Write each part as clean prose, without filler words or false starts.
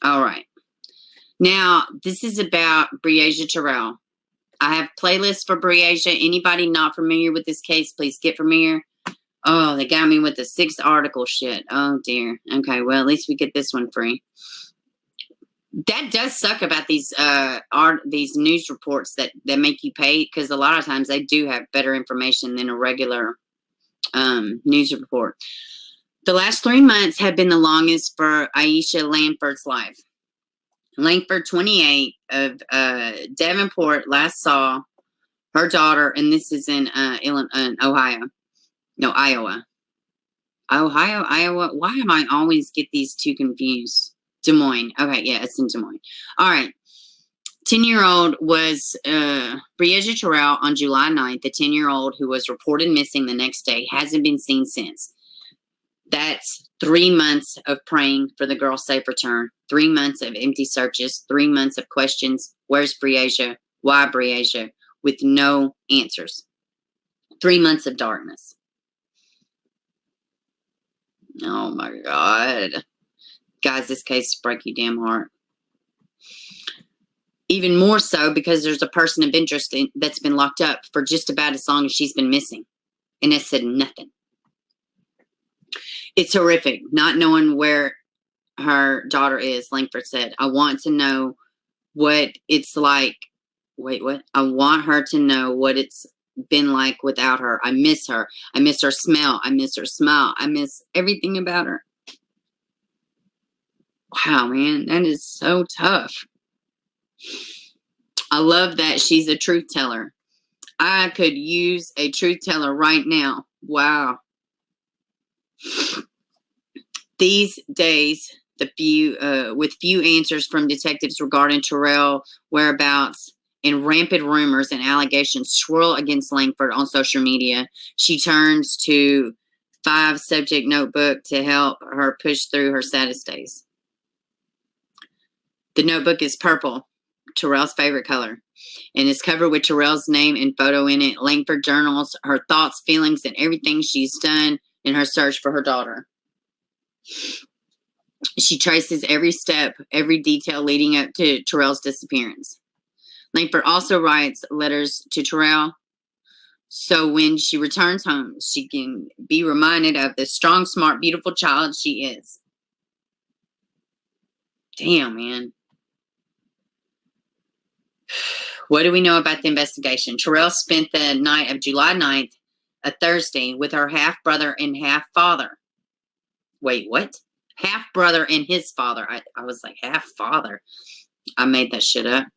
All right. Now, this is about Breasia Terrell. I have playlists for Bri Asia. Anybody not familiar with this case, please get familiar. Oh, they got me with the 6 article shit. Oh, dear. Okay, well, at least we get this one free. That does suck about these news reports that make you pay, because a lot of times they do have better information than a regular news report. The last 3 months have been the longest for Aishia Lankford's life. Lankford, 28, of Davenport, last saw her daughter, and this is in Ohio. No, Iowa. Iowa. Why am I always get these two confused? Des Moines. Okay, yeah, it's in Des Moines. All right. 10-year-old was Breasia Terrell on July 9th. The 10-year-old who was reported missing the next day hasn't been seen since. That's 3 months of praying for the girl's safe return. 3 months of empty searches. 3 months of questions. Where's Bri Asia? Why Bri Asia? With no answers. 3 months of darkness. Oh my God. Guys, this case breaks your damn heart. Even more so because there's a person of interest that's been locked up for just about as long as she's been missing. And it said nothing. It's horrific not knowing where her daughter is. Lankford said, I want to know what it's like. Wait, what? I want her to know what it's been like without her. I miss her. I miss her smell. I miss her smile. I miss everything about her. Wow, man, that is so tough. I love that she's a truth teller. I could use a truth teller right now. Wow. These days, with few answers from detectives regarding Terrell whereabouts and rampant rumors and allegations swirl against Lankford on social media, she turns to 5-subject notebook to help her push through her saddest days. The notebook is purple, Terrell's favorite color, and is covered with Terrell's name and photo in it. Lankford journals her thoughts, feelings, and everything she's done in her search for her daughter. She traces every step, every detail leading up to Terrell's disappearance. Lankford also writes letters to Terrell, so when she returns home, she can be reminded of the strong, smart, beautiful child she is. Damn, man. What do we know about the investigation? Terrell spent the night of July 9th, a Thursday, with her half-brother and half-father. Wait, what? Half-brother and his father. I was like, half-father. I made that shit up.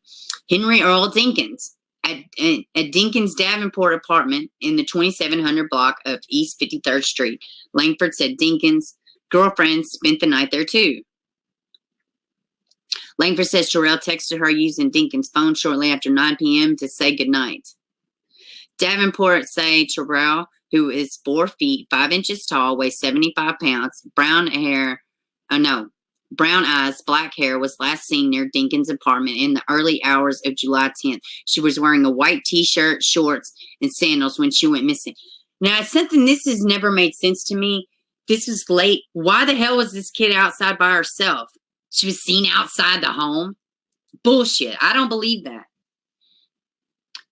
Henry Earl Dinkins at Dinkins Davenport apartment in the 2700 block of East 53rd Street. Lankford said Dinkins' girlfriend spent the night there too. Lankford says Terrell texted her using Dinkins' phone shortly after 9 p.m. to say goodnight. Davenport say Terrell, who is 4 feet 5 inches tall, weighs 75 pounds, brown eyes, black hair, was last seen near Dinkins' apartment in the early hours of July 10th. She was wearing a white t-shirt, shorts, and sandals when she went missing. Now, it's something this has never made sense to me. This is late. Why the hell was this kid outside by herself? She was seen outside the home? Bullshit. I don't believe that.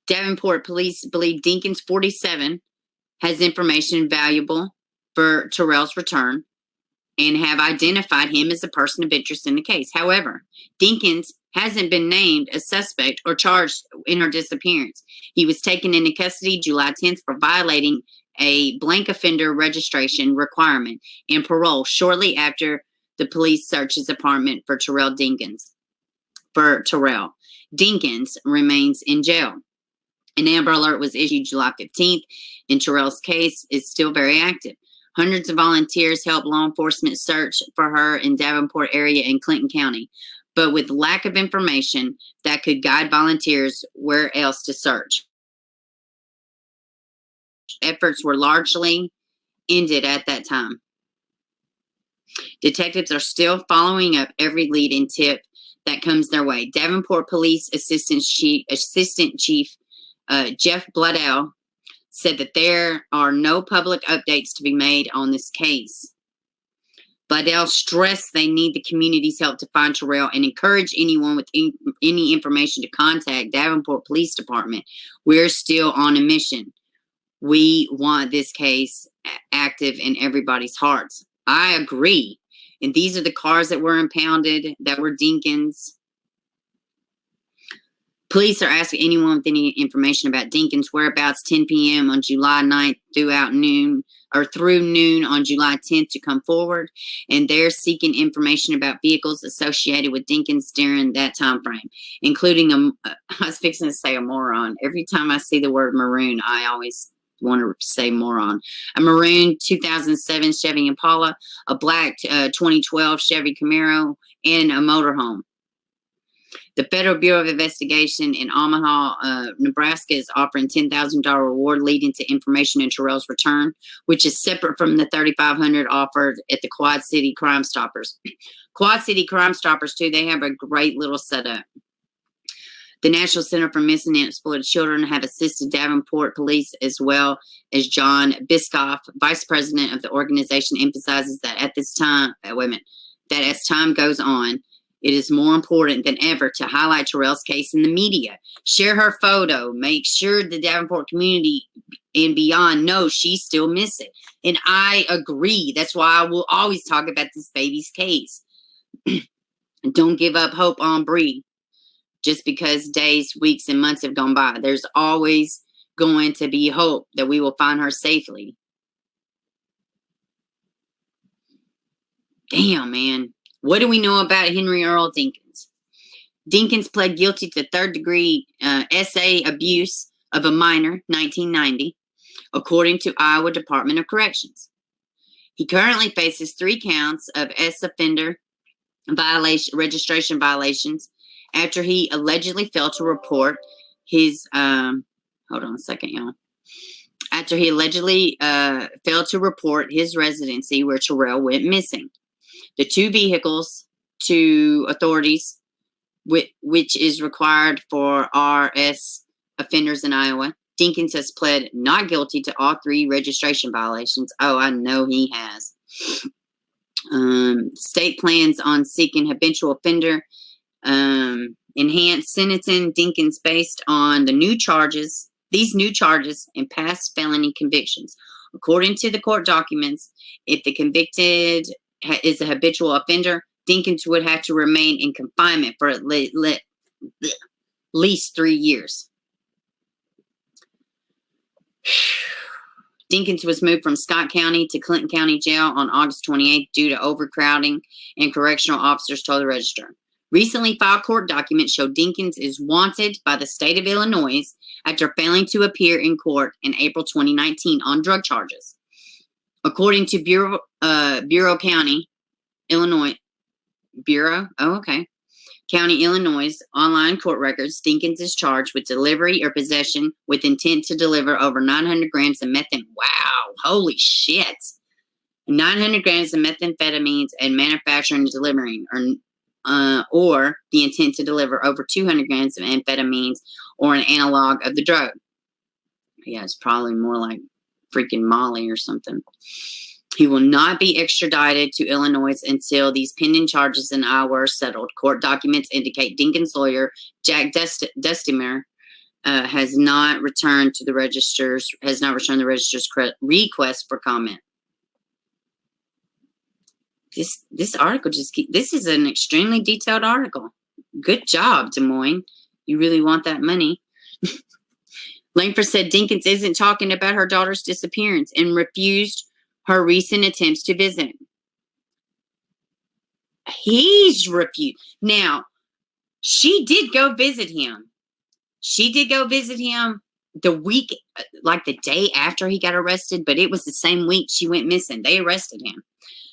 Davenport police believe Dinkins, 47, has information valuable for Terrell's return and have identified him as a person of interest in the case. However, Dinkins hasn't been named a suspect or charged in her disappearance. He was taken into custody July 10th for violating a blank offender registration requirement and parole shortly after the police searched his apartment for Terrell. Dinkins remains in jail. An Amber Alert was issued July 15th, and Terrell's case is still very active. Hundreds of volunteers helped law enforcement search for her in Davenport area and Clinton County, but with lack of information that could guide volunteers where else to search. Efforts were largely ended at that time. Detectives are still following up every lead and tip that comes their way. Davenport Police Assistant Chief Jeff Bloodell said that there are no public updates to be made on this case. Vidal stressed they need the community's help to find Terrell and encourage anyone with any information to contact Davenport Police Department. We're still on a mission. We want this case active in everybody's hearts. I agree. And these are the cars that were impounded that were Dinkins. Police are asking anyone with any information about Dinkins' whereabouts 10 p.m. on July 9th through noon on July 10th to come forward. And they're seeking information about vehicles associated with Dinkins during that time frame, including I was fixing to say a moron. Every time I see the word maroon, I always want to say moron. A maroon 2007 Chevy Impala, a black 2012 Chevy Camaro, and a motorhome. The Federal Bureau of Investigation in Omaha, Nebraska is offering $10,000 reward leading to information in Terrell's return, which is separate from the $3,500 offered at the Quad City Crime Stoppers. Quad City Crime Stoppers, too, they have a great little setup. The National Center for Missing and Exploited Children have assisted Davenport Police as well as John Biscoff, Vice President of the organization, emphasizes that at this time, that as time goes on, it is more important than ever to highlight Terrell's case in the media. Share her photo. Make sure the Davenport community and beyond knows she's still missing. And I agree. That's why I will always talk about this baby's case. Don't give up hope on Bree. Just because days, weeks, and months have gone by. There's always going to be hope that we will find her safely. Damn, man. What do we know about Henry Earl Dinkins? Dinkins pled guilty to third-degree SA abuse of a minor, 1990, according to Iowa Department of Corrections. He currently faces 3 counts of S-offender registration violations after he allegedly failed to report his, hold on a second, y'all. After he allegedly failed to report his residency where Terrell went missing. The 2 vehicles to authorities, which is required for RS offenders in Iowa. Dinkins has pled not guilty to all 3 registration violations. Oh, I know he has. State plans on seeking habitual offender enhanced sentencing Dinkins based on these new charges and past felony convictions. According to the court documents, if the convicted is a habitual offender, Dinkins would have to remain in confinement for at least 3 years. Dinkins was moved from Scott County to Clinton County Jail on August 28th due to overcrowding, and correctional officers told the Register. Recently filed court documents show Dinkins is wanted by the state of Illinois after failing to appear in court in April 2019 on drug charges. According to County, Illinois online court records, Dinkins is charged with delivery or possession with intent to deliver over 900 grams of methamphetamine. Wow, holy shit. 900 grams of methamphetamines and manufacturing and delivering, or the intent to deliver over 200 grams of amphetamines or an analog of the drug. Yeah, it's probably more like freaking Molly or something. He will not be extradited to Illinois until these pending charges in Iowa are settled. Court documents indicate Dinkins' lawyer, Jack Dustimer, has not returned the register's request for comment. This article this is an extremely detailed article. Good job, Des Moines. You really want that money. Lankford said Dinkins isn't talking about her daughter's disappearance and refused her recent attempts to visit. He's refused. Now, she did go visit him. The week, like the day after he got arrested, but it was the same week she went missing. They arrested him.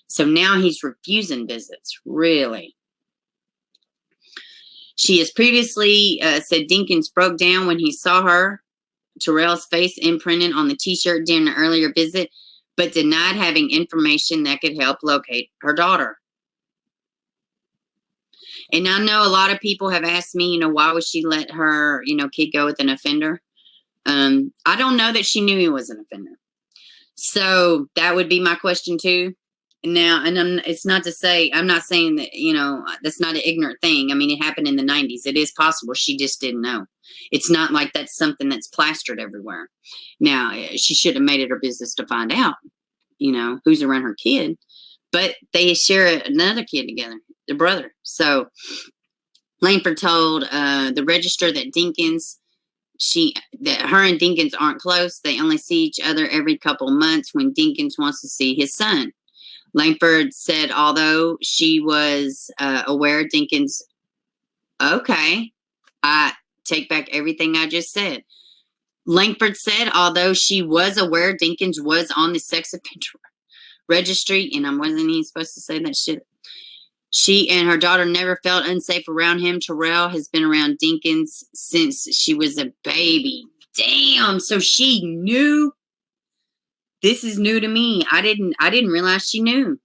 So now he's refusing visits. Really? She has previously said Dinkins broke down when he saw Terrell's face imprinted on the t-shirt during an earlier visit, but denied having information that could help locate her daughter. And I know a lot of people have asked me, why would she let her, kid go with an offender? I don't know that she knew he was an offender. So that would be my question too. Now, and it's not to say, I'm not saying that, that's not an ignorant thing. I mean, it happened in the 90s. It is possible. She just didn't know. It's not like that's something that's plastered everywhere. Now, she should have made it her business to find out, who's around her kid. But they share another kid together, the brother. So Lankford told the register that her and Dinkins aren't close. They only see each other every couple months when Dinkins wants to see his son. Lankford said, although she was aware Dinkins, okay, I take back everything I just said. Lankford said, although she was aware Dinkins was on the sex offender registry, and I wasn't even supposed to say that shit. She and her daughter never felt unsafe around him. Terrell has been around Dinkins since she was a baby. Damn, so she knew. This is new to me. I didn't realize she knew.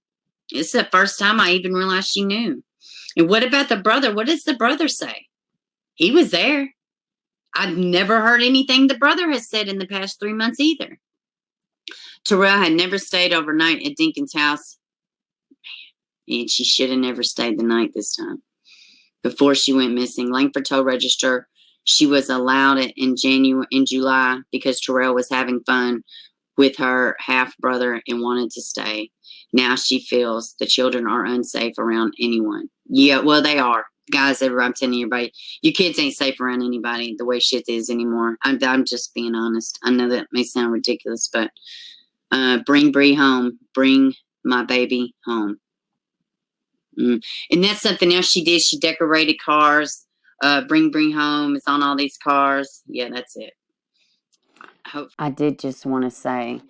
It's the first time I even realized she knew. And what about the brother? What does the brother say? He was there. I've never heard anything the brother has said in the past 3 months either. Terrell had never stayed overnight at Dinkins' house. And she should have never stayed the night this time. Before she went missing, Lankford told Register she was allowed it in July because Terrell was having fun with her half-brother and wanted to stay. Now she feels the children are unsafe around anyone. Yeah, well, they are. Guys, I'm telling everybody, your kids ain't safe around anybody the way shit is anymore. I'm just being honest. I know that may sound ridiculous, but bring Bri home. Bring my baby home. And that's something else she did. She decorated cars. Bring Bri home. It's on all these cars. Yeah, that's it. I did just want to say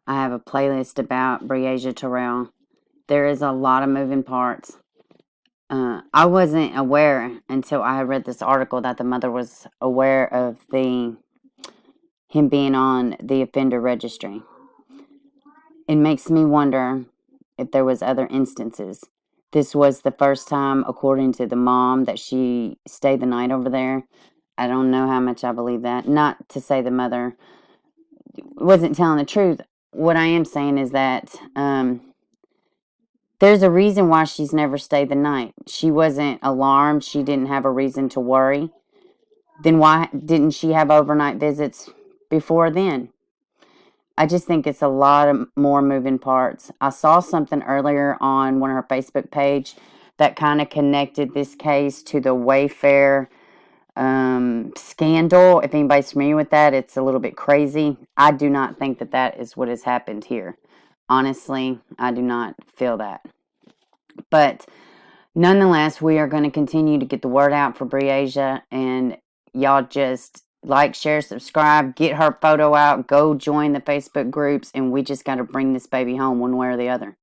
I have a playlist about Breasia Terrell. There is a lot of moving parts. I wasn't aware until I read this article that the mother was aware of him being on the offender registry. It makes me wonder if there was other instances. This was the first time, according to the mom, that she stayed the night over there. I don't know how much I believe that. Not to say the mother wasn't telling the truth. What I am saying is that there's a reason why she's never stayed the night. She wasn't alarmed. She didn't have a reason to worry. Then why didn't she have overnight visits before then? I just think it's a lot of more moving parts. I saw something earlier on one of her Facebook page that kind of connected this case to the Wayfair scandal. If anybody's familiar with that, it's a little bit crazy. I do not think that is what has happened here. Honestly, I do not feel that. But nonetheless, we are going to continue to get the word out for Bri Asia, and y'all just like, share, subscribe, get her photo out, go join the Facebook groups, and we just got to bring this baby home one way or the other.